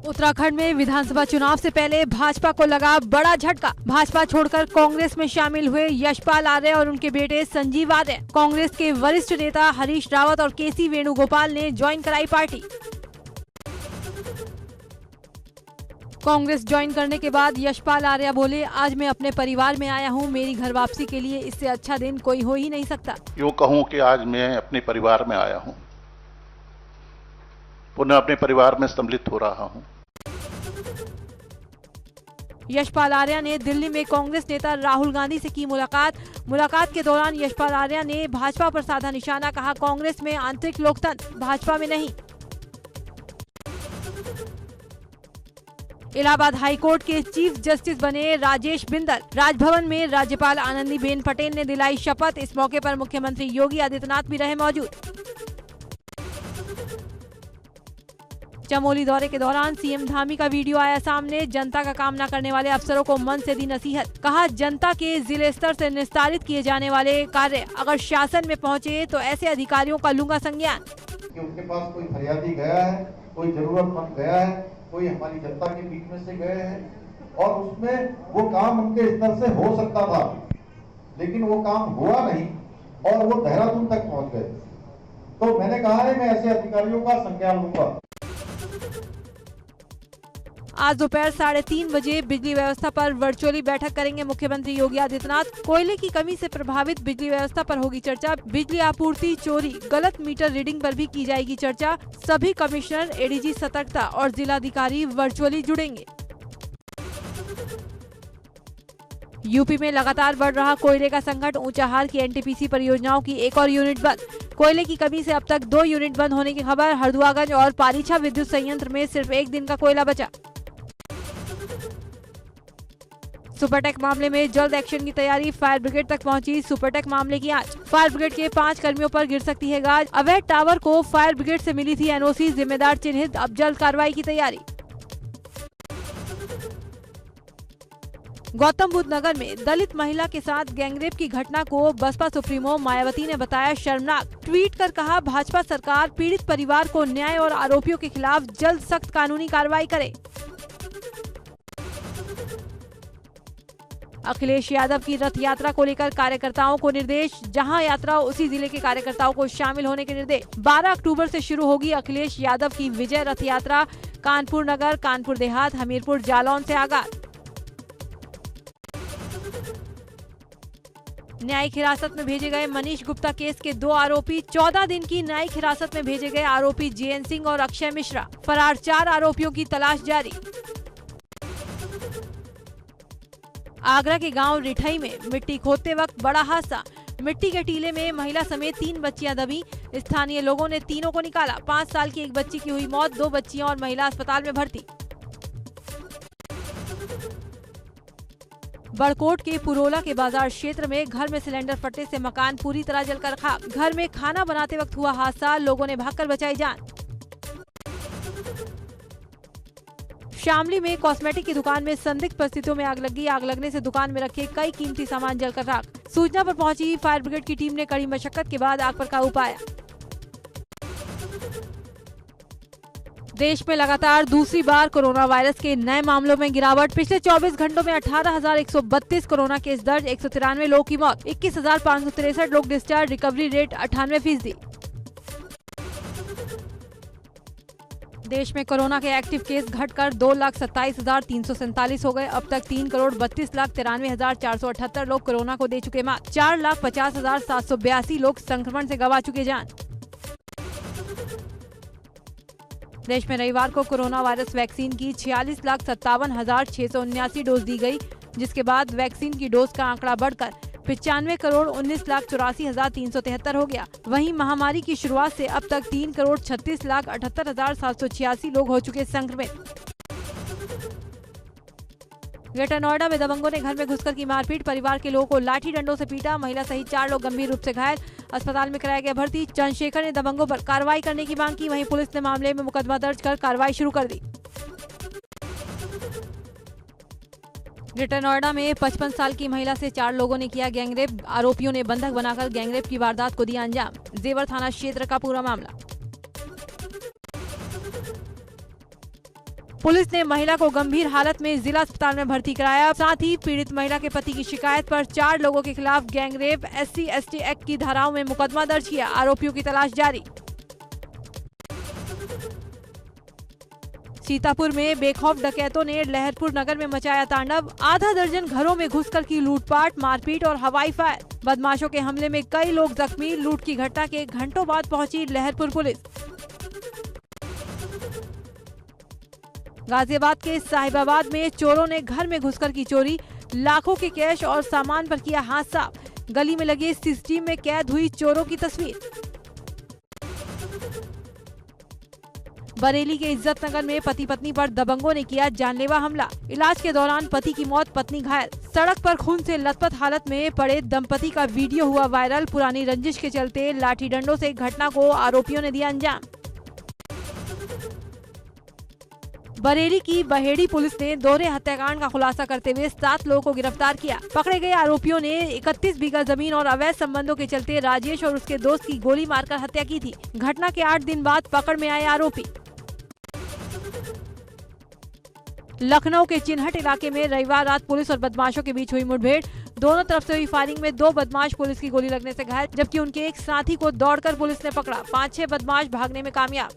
उत्तराखंड में विधानसभा चुनाव से पहले भाजपा को लगा बड़ा झटका। भाजपा छोड़कर कांग्रेस में शामिल हुए यशपाल आर्य और उनके बेटे संजीव आर्य। कांग्रेस के वरिष्ठ नेता हरीश रावत और केसी वेणुगोपाल ने ज्वाइन कराई पार्टी। कांग्रेस ज्वाइन करने के बाद यशपाल आर्य बोले, आज मैं अपने परिवार में आया हूं, मेरी घर वापसी के लिए इससे अच्छा दिन कोई हो ही नहीं सकता। यूं कहूं कि आज मैं अपने परिवार में आया हूं, पुनः अपने परिवार में सम्मिलित हो रहा हूं। यशपाल आर्य ने दिल्ली में कांग्रेस नेता राहुल गांधी से की मुलाकात के दौरान यशपाल आर्य ने भाजपा पर साधा निशाना, कहा कांग्रेस में आंतरिक लोकतंत्र, भाजपा में नहीं। इलाहाबाद हाईकोर्ट के चीफ जस्टिस बने राजेश बिंदल। राजभवन में राज्यपाल आनंदीबेन पटेल ने दिलाई शपथ। इस मौके पर मुख्यमंत्री योगी आदित्यनाथ भी रहे मौजूद। चमोली दौरे के दौरान सीएम धामी का वीडियो आया सामने। जनता का काम न करने वाले अफसरों को मन से दी नसीहत, कहा जनता के जिले स्तर से निस्तारित किए जाने वाले कार्य अगर शासन में पहुंचे तो ऐसे अधिकारियों का लूंगा संज्ञान। कि उनके पास कोई फरियादी गया है, कोई जरूरतमंद गया है, कोई हमारी जनता के बीच में से गए हैं और उसमें वो काम उनके स्तर से हो सकता था, लेकिन वो काम हुआ नहीं और वो देहरादून तक पहुंच गए। तो मैंने कहा है मैं ऐसे अधिकारियों का संज्ञान लूंगा। आज दोपहर 3:30 बजे बिजली व्यवस्था पर वर्चुअली बैठक करेंगे मुख्यमंत्री योगी आदित्यनाथ। कोयले की कमी से प्रभावित बिजली व्यवस्था पर होगी चर्चा। बिजली आपूर्ति चोरी, गलत मीटर रीडिंग पर भी की जाएगी चर्चा। सभी कमिश्नर, एडीजी सतर्कता और जिलाधिकारी वर्चुअली जुड़ेंगे। यूपी में लगातार बढ़ रहा कोयले का संकट। ऊंचाहार की एनटीपीसी परियोजनाओं की एक और यूनिट बंद। कोयले की कमी से अब तक 2 यूनिट बंद होने की खबर। हरदुआगंज और पारीछा विद्युत संयंत्र में सिर्फ एक दिन का कोयला बचा। सुपरटेक मामले में जल्द एक्शन की तैयारी। फायर ब्रिगेड तक पहुंची सुपरटेक मामले की आंच। फायर ब्रिगेड के 5 कर्मियों पर गिर सकती है गाज। अवैध टावर को फायर ब्रिगेड से मिली थी एनओसी, जिम्मेदार चिन्हित। अब जल्द कार्रवाई की तैयारी। गौतम बुद्ध नगर में दलित महिला के साथ गैंगरेप की घटना को बसपा सुप्रीमो मायावती ने बताया शर्मनाक। ट्वीट कर कहा, भाजपा सरकार पीड़ित परिवार को न्याय और आरोपियों के खिलाफ जल्द सख्त कानूनी कार्रवाई करे। अखिलेश यादव की रथ यात्रा को लेकर कार्यकर्ताओं को निर्देश। जहां यात्रा उसी जिले के कार्यकर्ताओं को शामिल होने के निर्देश। 12 अक्टूबर से शुरू होगी अखिलेश यादव की विजय रथ यात्रा। कानपुर नगर, कानपुर देहात, हमीरपुर, जालौन से आगाज। न्यायिक हिरासत में भेजे गए मनीष गुप्ता केस के 2 आरोपी। 14 दिन की न्यायिक हिरासत में भेजे गए आरोपी जेएन सिंह और अक्षय मिश्रा। फरार 4 आरोपियों की तलाश जारी। आगरा के गांव रिठई में मिट्टी खोदते वक्त बड़ा हादसा। मिट्टी के टीले में महिला समेत 3 बच्चियां दबी। स्थानीय लोगों ने तीनों को निकाला। 5 साल की एक बच्ची की हुई मौत। 2 बच्चियां और महिला अस्पताल में भर्ती। बड़कोट के पुरोला के बाजार क्षेत्र में घर में सिलेंडर फटने से मकान पूरी तरह जलकर खाक। घर में खाना बनाते वक्त हुआ हादसा। लोगों ने भागकर बचाई जान। शामली में कॉस्मेटिक की दुकान में संदिग्ध परिस्थितियों में आग लगी। आग लगने से दुकान में रखे कई कीमती सामान जलकर राख। सूचना पर पहुंची फायर ब्रिगेड की टीम ने कड़ी मशक्कत के बाद आग पर काबू पाया। देश में लगातार दूसरी बार कोरोना वायरस के नए मामलों में गिरावट। पिछले 24 घंटों में 18,132 कोरोना केस दर्ज। 193 लोगों की मौत। 21,563 लोग डिस्चार्ज। Recovery rate 98%। देश में कोरोना के एक्टिव केस घटकर 2,27,347 हो गए। अब तक 3,32,93,478 लोग कोरोना को दे चुके मात। 4,50,782 लोग संक्रमण से गंवा चुके जान। देश में रविवार को कोरोना वायरस वैक्सीन की 46,57,679 डोज दी गई, जिसके बाद वैक्सीन की डोज का आंकड़ा बढ़कर 95,19,84,373 हो गया। वहीं महामारी की शुरुआत से अब तक 3,36,78,786 लोग हो चुके संक्रमित। ग्रेटर नोएडा में दबंगों ने घर में घुसकर की मारपीट। परिवार के लोगों को लाठी डंडों से पीटा। महिला सहित 4 लोग गंभीर रूप से घायल। अस्पताल में कराया गया भर्ती। चंद्रशेखर ने दबंगों पर कार्रवाई करने की मांग की। वहीं पुलिस ने मामले में मुकदमा दर्ज कर कार्रवाई शुरू कर दी। ग्रेटर नोएडा में 55 साल की महिला से 4 लोगों ने किया गैंगरेप। आरोपियों ने बंधक बनाकर गैंगरेप की वारदात को दिया अंजाम। जेवर थाना क्षेत्र का पूरा मामला। पुलिस ने महिला को गंभीर हालत में जिला अस्पताल में भर्ती कराया। साथ ही पीड़ित महिला के पति की शिकायत पर 4 लोगों के खिलाफ गैंगरेप SC/ST एक्ट की धाराओं में मुकदमा दर्ज किया। आरोपियों की तलाश जारी। सीतापुर में बेखौफ डकैतों ने लहरपुर नगर में मचाया तांडव। आधा दर्जन घरों में घुसकर की लूटपाट, मारपीट और हवाई फायर। बदमाशों के हमले में कई लोग जख्मी। लूट की घटना के घंटों बाद पहुंची लहरपुर पुलिस। गाजियाबाद के साहिबाबाद में चोरों ने घर में घुसकर की चोरी। लाखों के कैश और सामान पर किया हाथ साफ। गली में लगे CCTV में कैद हुई चोरों की तस्वीर। बरेली के इज्जत नगर में पति पत्नी पर दबंगों ने किया जानलेवा हमला। इलाज के दौरान पति की मौत, पत्नी घायल। सड़क पर खून से लथपथ हालत में पड़े दंपति का वीडियो हुआ वायरल। पुरानी रंजिश के चलते लाठी डंडों से घटना को आरोपियों ने दिया अंजाम। बरेली की बहेड़ी पुलिस ने दोहरे हत्याकांड का खुलासा करते हुए 7 लोगों को गिरफ्तार किया। पकड़े गए आरोपियों ने 31 बीघा जमीन और अवैध संबंधों के चलते राजेश और उसके दोस्त की गोली मारकर हत्या की थी। घटना के 8 दिन बाद पकड़ में आए आरोपी। लखनऊ के चिन्हट इलाके में रविवार रात पुलिस और बदमाशों के बीच हुई मुठभेड़। दोनों तरफ से हुई फायरिंग में 2 बदमाश पुलिस की गोली लगने से घायल, जबकि उनके एक साथी को दौड़कर पुलिस ने पकड़ा। 5-6 बदमाश भागने में कामयाब।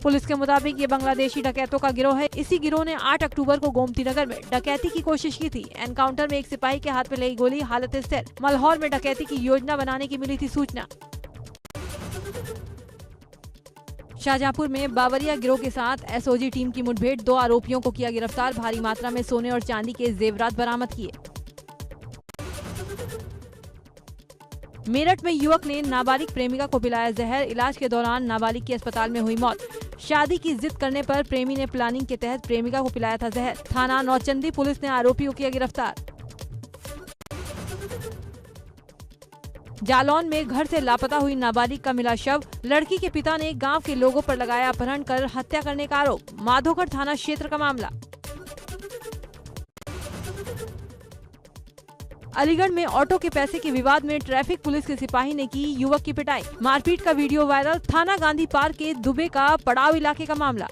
पुलिस के मुताबिक ये बांग्लादेशी डकैतों का गिरोह है। इसी गिरोह ने 8 अक्टूबर को गोमती नगर में डकैती की कोशिश की थी। एनकाउंटर में एक सिपाही के हाथ में लगी गोली, हालत स्थिर। मल्हौर में डकैती की योजना बनाने की मिली थी सूचना। शाहजहांपुर में बावरिया गिरोह के साथ SOG टीम की मुठभेड़। 2 आरोपियों को किया गिरफ्तार। भारी मात्रा में सोने और चांदी के जेवरात बरामद किए। मेरठ में युवक ने नाबालिग प्रेमिका को पिलाया जहर। इलाज के दौरान नाबालिग की अस्पताल में हुई मौत। शादी की जिद करने पर प्रेमी ने प्लानिंग के तहत प्रेमिका को पिलाया था जहर। थाना नौचंदी पुलिस ने आरोपी को किया गिरफ्तार। जालौन में घर से लापता हुई नाबालिग का मिला शव। लड़की के पिता ने गांव के लोगों पर लगाया अपहरण कर हत्या करने का आरोप। माधोगढ़ थाना क्षेत्र का मामला। अलीगढ़ में ऑटो के पैसे के विवाद में ट्रैफिक पुलिस के सिपाही ने की युवक की पिटाई। मारपीट का वीडियो वायरल। थाना गांधी पार्क के दुबे का पड़ाव इलाके का मामला।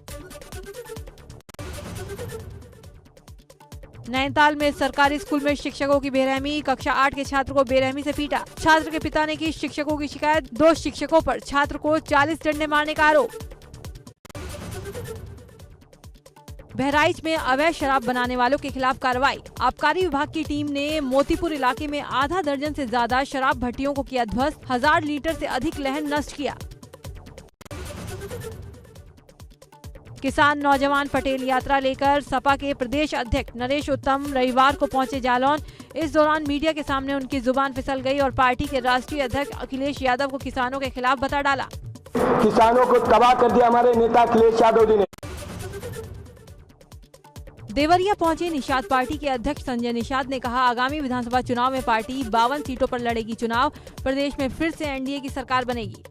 नैनीताल में सरकारी स्कूल में शिक्षकों की बेरहमी। कक्षा 8 के छात्र को बेरहमी से पीटा। छात्र के पिता ने की शिक्षकों की शिकायत। 2 शिक्षकों पर छात्र को 40 डंडे मारने का आरोप। बहराइच में अवैध शराब बनाने वालों के खिलाफ कार्रवाई। आबकारी विभाग की टीम ने मोतीपुर इलाके में आधा दर्जन से ज्यादा शराब भट्टियों को किया ध्वस्त। 1000 लीटर से अधिक लहन नष्ट किया। किसान नौजवान पटेल यात्रा लेकर सपा के प्रदेश अध्यक्ष नरेश उत्तम रविवार को पहुंचे जालौन। इस दौरान मीडिया के सामने उनकी जुबान फिसल गई और पार्टी के राष्ट्रीय अध्यक्ष अखिलेश यादव को किसानों के खिलाफ बता डाला। किसानों को तबाह कर दिया हमारे नेता अखिलेश यादव जी ने। देवरिया पहुंचे निषाद पार्टी के अध्यक्ष संजय निषाद ने कहा, आगामी विधानसभा चुनाव में पार्टी 52 सीटों पर लड़ेगी चुनाव। प्रदेश में फिर से एनडीए की सरकार बनेगी।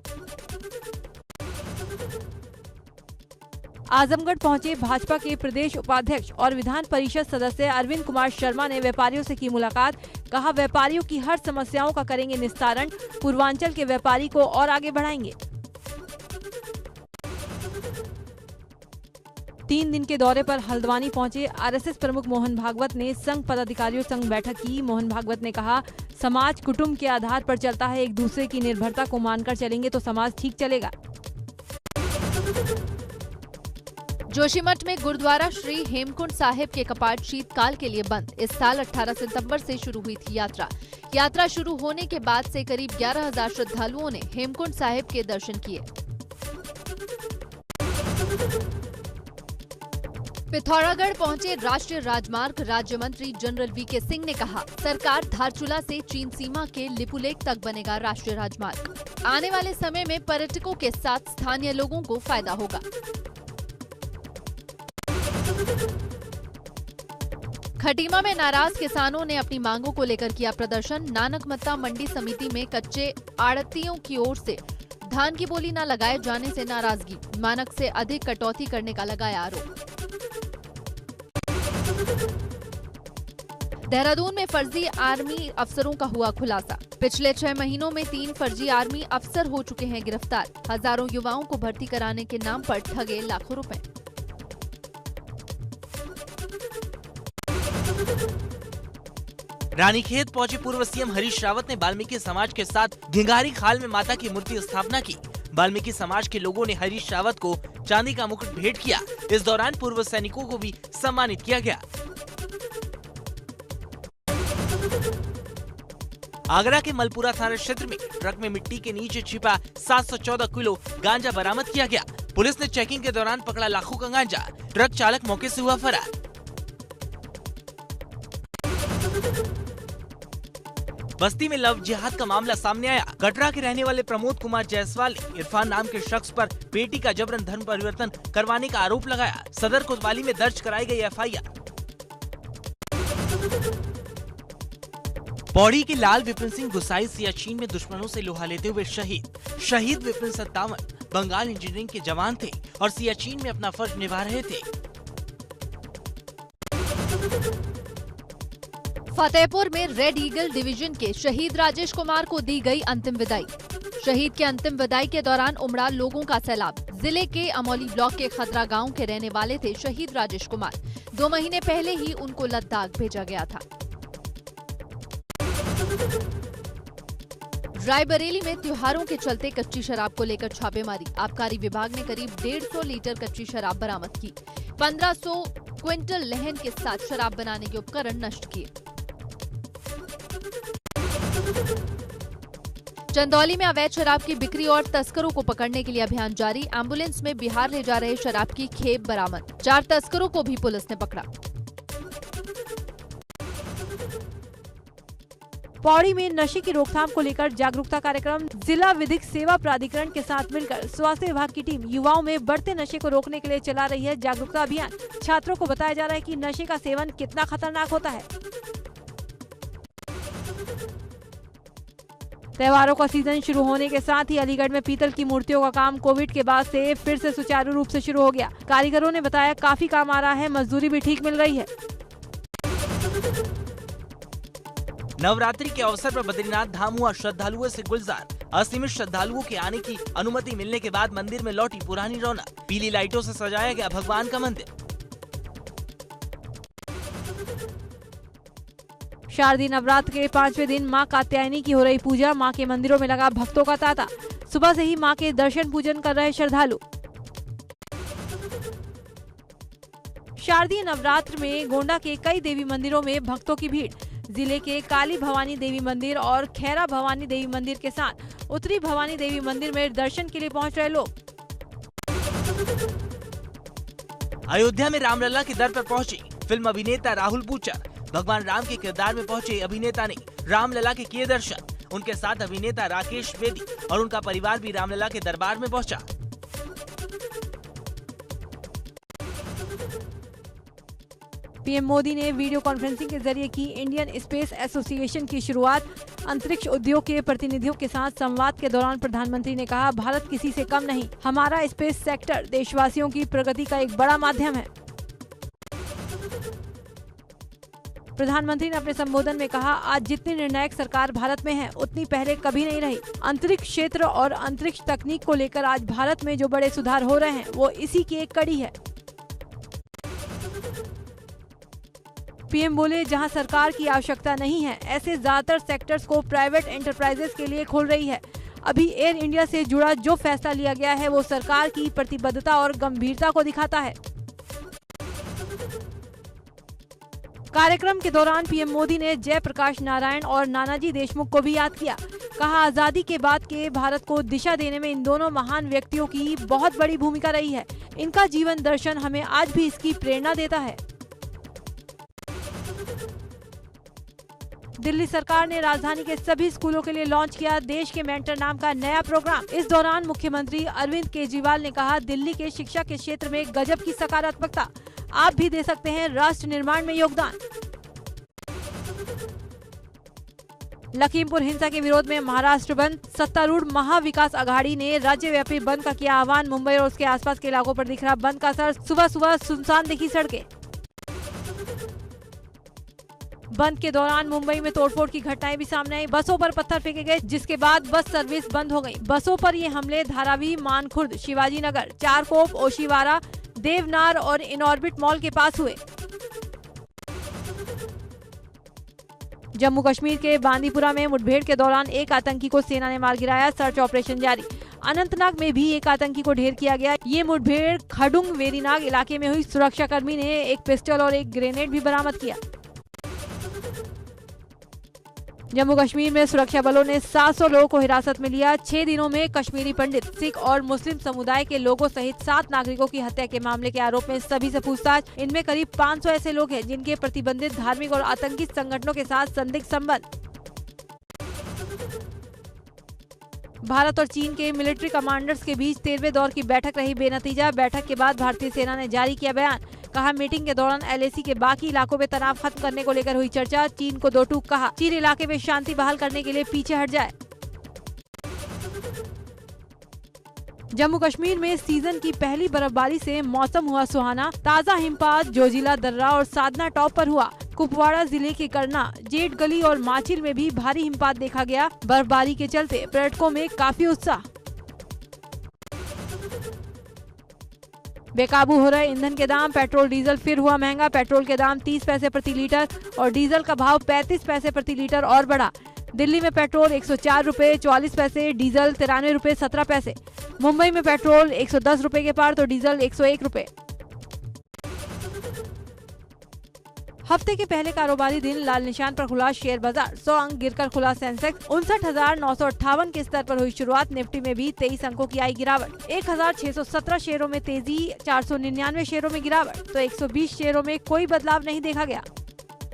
आजमगढ़ पहुंचे भाजपा के प्रदेश उपाध्यक्ष और विधान परिषद सदस्य अरविंद कुमार शर्मा ने व्यापारियों से की मुलाकात। कहा, व्यापारियों की हर समस्याओं का करेंगे निस्तारण। पूर्वांचल के व्यापारी को और आगे बढ़ाएंगे। 3 दिन के दौरे पर हल्द्वानी पहुंचे आरएसएस प्रमुख मोहन भागवत ने संघ पदाधिकारियों संग बैठक की। मोहन भागवत ने कहा, समाज कुटुंब के आधार पर चलता है। एक दूसरे की निर्भरता को मानकर चलेंगे तो समाज ठीक चलेगा। जोशीमठ में गुरुद्वारा श्री हेमकुंड साहिब के कपाट शीतकाल के लिए बंद। इस साल 18 सितंबर से शुरू हुई थी यात्रा शुरू होने के बाद से करीब 11,000 श्रद्धालुओं ने हेमकुंड साहिब के दर्शन किए। पिथौरागढ़ पहुंचे राष्ट्रीय राजमार्ग राज्य मंत्री जनरल वीके सिंह ने कहा, सरकार धारचूला से चीन सीमा के लिपुलेख तक बनेगा राष्ट्रीय राजमार्ग। आने वाले समय में पर्यटकों के साथ स्थानीय लोगों को फायदा होगा। खटीमा में नाराज किसानों ने अपनी मांगों को लेकर किया प्रदर्शन। नानकमत्ता मंडी समिति में कच्चे आड़तियों की ओर से धान की बोली न लगाए जाने से नाराजगी। मानक से अधिक कटौती करने का लगाया आरोप। देहरादून में फर्जी आर्मी अफसरों का हुआ खुलासा। पिछले 6 महीनों में 3 फर्जी आर्मी अफसर हो चुके हैं गिरफ्तार। हजारों युवाओं को भर्ती कराने के नाम पर ठगे लाखों रुपए। रानीखेत पहुंचे पूर्व सीएम हरीश रावत ने वाल्मीकि समाज के साथ घिंगारी खाल में माता की मूर्ति स्थापना की। वाल्मीकि समाज के लोगों ने हरीश रावत को चांदी का मुकुट भेंट किया। इस दौरान पूर्व सैनिकों को भी सम्मानित किया गया। आगरा के मलपुरा थाना क्षेत्र में ट्रक में मिट्टी के नीचे छिपा 714 किलो गांजा बरामद किया गया। पुलिस ने चेकिंग के दौरान पकड़ा लाखों का गांजा। ट्रक चालक मौके से हुआ फरार। बस्ती में लव जिहाद का मामला सामने आया। कटरा के रहने वाले प्रमोद कुमार जायसवाल ने इरफान नाम के शख्स पर बेटी का जबरन धर्म परिवर्तन करवाने का आरोप लगाया। सदर कोतवाली में दर्ज कराई गई एफआईआर। पौड़ी के लाल विपिन सिंह गुसाई सियाचिन में दुश्मनों से लोहा लेते हुए शहीद विपिन 57 बंगाल इंजीनियरिंग के जवान थे और सियाचिन में अपना फर्ज निभा रहे थे। फतेहपुर में रेड ईगल डिवीजन के शहीद राजेश कुमार को दी गई अंतिम विदाई। शहीद के अंतिम विदाई के दौरान उमड़ा लोगों का सैलाब। जिले के अमौली ब्लॉक के खतरा गांव के रहने वाले थे शहीद राजेश कुमार। 2 महीने पहले ही उनको लद्दाख भेजा गया था। रायबरेली में त्योहारों के चलते कच्ची शराब को लेकर छापेमारी। आबकारी विभाग ने करीब 150 लीटर कच्ची शराब बरामद की। 1500 क्विंटल लहन के साथ शराब बनाने के उपकरण नष्ट किए। चंदौली में अवैध शराब की बिक्री और तस्करों को पकड़ने के लिए अभियान जारी। एम्बुलेंस में बिहार ले जा रहे शराब की खेप बरामद। 4 तस्करों को भी पुलिस ने पकड़ा। पौड़ी में नशे की रोकथाम को लेकर जागरूकता कार्यक्रम। जिला विधिक सेवा प्राधिकरण के साथ मिलकर स्वास्थ्य विभाग की टीम युवाओं में बढ़ते नशे को रोकने के लिए चला रही है जागरूकता अभियान। छात्रों को बताया जा रहा है कि नशे का सेवन कितना खतरनाक होता है। त्योहारों का सीजन शुरू होने के साथ ही अलीगढ़ में पीतल की मूर्तियों का काम कोविड के बाद से फिर से सुचारू रूप से शुरू हो गया। कारीगरों ने बताया काफी काम आ रहा है, मजदूरी भी ठीक मिल रही है। नवरात्रि के अवसर पर बद्रीनाथ धाम हुआ श्रद्धालुओं से गुलजार। असीमित श्रद्धालुओं के आने की अनुमति मिलने के बाद मंदिर में लौटी पुरानी रौनक। पीली लाइटों से सजाया गया भगवान का मंदिर। शारदीय नवरात्र के 5वें दिन मां कात्यायनी की हो रही पूजा। मां के मंदिरों में लगा भक्तों का तांता। सुबह से ही मां के दर्शन पूजन कर रहे श्रद्धालु। शारदीय नवरात्र में गोंडा के कई देवी मंदिरों में भक्तों की भीड़। जिले के काली भवानी देवी मंदिर और खैरा भवानी देवी मंदिर के साथ उत्तरी भवानी देवी मंदिर में दर्शन के लिए पहुंच रहे लोग। अयोध्या में रामलला के दर पर पहुंचे फिल्म अभिनेता राहुल बूचर। भगवान राम के किरदार में पहुंचे अभिनेता ने रामलला के किए दर्शन। उनके साथ अभिनेता राकेश बेदी और उनका परिवार भी रामलला के दरबार में पहुंचा। पीएम मोदी ने वीडियो कॉन्फ्रेंसिंग के जरिए की इंडियन स्पेस एसोसिएशन की शुरुआत। अंतरिक्ष उद्योग के प्रतिनिधियों के साथ संवाद के दौरान प्रधानमंत्री ने कहा, भारत किसी से कम नहीं। हमारा स्पेस सेक्टर देशवासियों की प्रगति का एक बड़ा माध्यम है। प्रधानमंत्री ने अपने संबोधन में कहा, आज जितनी निर्णायक सरकार भारत में है उतनी पहले कभी नहीं रही। अंतरिक्ष क्षेत्र और अंतरिक्ष तकनीक को लेकर आज भारत में जो बड़े सुधार हो रहे हैं वो इसी की एक कड़ी है। पीएम बोले, जहां सरकार की आवश्यकता नहीं है ऐसे ज्यादातर सेक्टर्स को प्राइवेट एंटरप्राइजेस के लिए खोल रही है। अभी एयर इंडिया से जुड़ा जो फैसला लिया गया है वो सरकार की प्रतिबद्धता और गंभीरता को दिखाता है। कार्यक्रम के दौरान पीएम मोदी ने जयप्रकाश नारायण और नानाजी देशमुख को भी याद किया। कहा, आजादी के बाद के भारत को दिशा देने में इन दोनों महान व्यक्तियों की बहुत बड़ी भूमिका रही है। इनका जीवन दर्शन हमें आज भी इसकी प्रेरणा देता है। दिल्ली सरकार ने राजधानी के सभी स्कूलों के लिए लॉन्च किया देश के मेंटर नाम का नया प्रोग्राम। इस दौरान मुख्यमंत्री अरविंद केजरीवाल ने कहा, दिल्ली के शिक्षा के क्षेत्र में गजब की सकारात्मकता। आप भी दे सकते हैं राष्ट्र निर्माण में योगदान। लखीमपुर हिंसा के विरोध में महाराष्ट्र बंद। सत्तारूढ़ महाविकास अघाड़ी ने राज्यव्यापी बंद का किया आह्वान। मुंबई और उसके आसपास के इलाकों पर दिख रहा बंद का असर। सुबह सुबह सुनसान दिखी सड़कें। बंद के दौरान मुंबई में तोड़फोड़ की घटनाएं भी सामने आई। बसों पर पत्थर फेंके गए, जिसके बाद बस सर्विस बंद हो गई। बसों पर ये हमले धारावी, मानखुर्द, शिवाजी नगर, चारकोप, ओशिवारा, देवनार और इनऑर्बिट मॉल के पास हुए। जम्मू कश्मीर के बांदीपुरा में मुठभेड़ के दौरान एक आतंकी को सेना ने मार गिराया। सर्च ऑपरेशन जारी। अनंतनाग में भी एक आतंकी को ढेर किया गया। ये मुठभेड़ खडुंग वेरीनाग इलाके में हुई। सुरक्षाकर्मी ने एक पिस्टल और एक ग्रेनेड भी बरामद किया। जम्मू कश्मीर में सुरक्षा बलों ने 700 लोगों को हिरासत में लिया। 6 दिनों में कश्मीरी पंडित, सिख और मुस्लिम समुदाय के लोगों सहित 7 नागरिकों की हत्या के मामले के आरोप में सभी से पूछताछ। इनमें करीब 500 ऐसे लोग हैं जिनके प्रतिबंधित धार्मिक और आतंकी संगठनों के साथ संदिग्ध संबंध। भारत और चीन के मिलिट्री कमांडर्स के बीच 13वें दौर की बैठक रही बेनतीजा। बैठक के बाद भारतीय सेना ने जारी किया बयान। कहा, मीटिंग के दौरान LAC के बाकी इलाकों में तनाव खत्म करने को लेकर हुई चर्चा। चीन को 2 टूक कहा, चीन इलाके में शांति बहाल करने के लिए पीछे हट जाए। जम्मू कश्मीर में सीजन की पहली बर्फबारी से मौसम हुआ सुहाना। ताजा हिमपात जोजिला दर्रा और साधना टॉप पर हुआ। कुपवाड़ा जिले के करना, जेठ गली और माचिल में भी भारी हिमपात देखा गया। बर्फबारी के चलते पर्यटकों में काफी उत्साह। बेकाबू हो रहे ईंधन के दाम। पेट्रोल डीजल फिर हुआ महंगा। पेट्रोल के दाम 30 पैसे प्रति लीटर और डीजल का भाव 35 पैसे प्रति लीटर और बढ़ा। दिल्ली में पेट्रोल 104 रुपए 44 पैसे, डीजल 93 रुपए 17 पैसे। मुंबई में पेट्रोल 110 रुपए के पार तो डीजल 101 रुपए। हफ्ते के पहले कारोबारी दिन लाल निशान पर खुला शेयर बाजार। 100 अंक गिरकर खुला सेंसेक्स। 59,958 के स्तर पर हुई शुरुआत। निफ्टी में भी 23 अंकों की आई गिरावट। 1,617 शेयरों में तेजी, 499 शेयरों में गिरावट तो 120 शेयरों में कोई बदलाव नहीं देखा गया।